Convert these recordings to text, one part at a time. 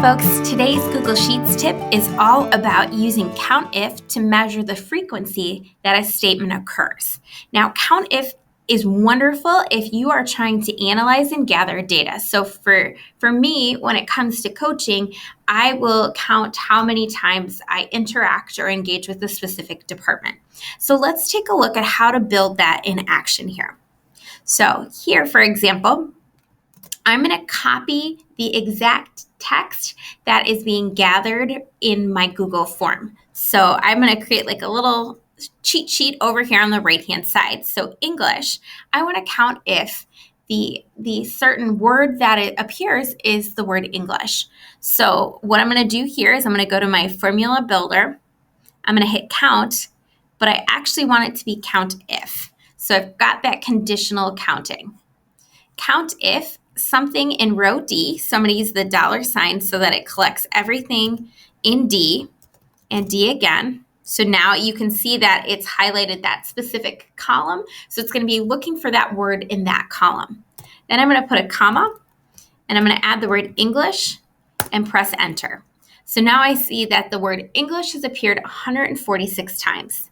folks, today's Google Sheets tip is all about using COUNTIF to measure the frequency that a statement occurs. Now, COUNTIF is wonderful if you are trying to analyze and gather data. So for me, when it comes to coaching, I will count how many times I interact or engage with a specific department. So let's take a look at how to build that in action here. So here, for example, I'm going to copy the exact text that is being gathered in my Google form. So I'm going to create like a little cheat sheet over here on the right-hand side. So English, I want to count if the certain word that it appears is the word English. So what I'm going to do here is I'm going to go to my formula builder. I'm going to hit count, but I actually want it to be COUNTIF. So I've got that conditional counting. COUNTIF something in row D, so I'm going to use the $sign so that it collects everything in D and D again. So now you can see that it's highlighted that specific column. So it's going to be looking for that word in that column. Then I'm going to put a comma and I'm going to add the word English and press enter. So now I see that the word English has appeared 146 times.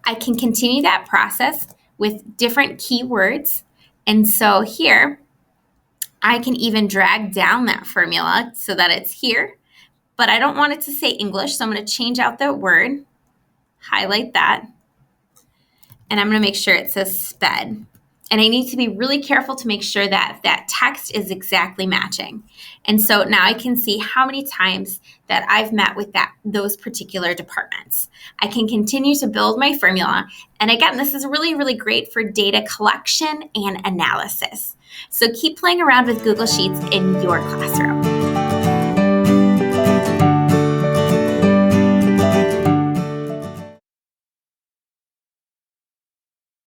I can continue that process with different keywords. And so here, I can even drag down that formula so that it's here, but I don't want it to say English, so I'm going to change out that word, highlight that, and I'm going to make sure it says SPED. And I need to be really careful to make sure that that text is exactly matching. And so now I can see how many times that I've met with those particular departments. I can continue to build my formula. And again, this is really, really great for data collection and analysis. So keep playing around with Google Sheets in your classroom.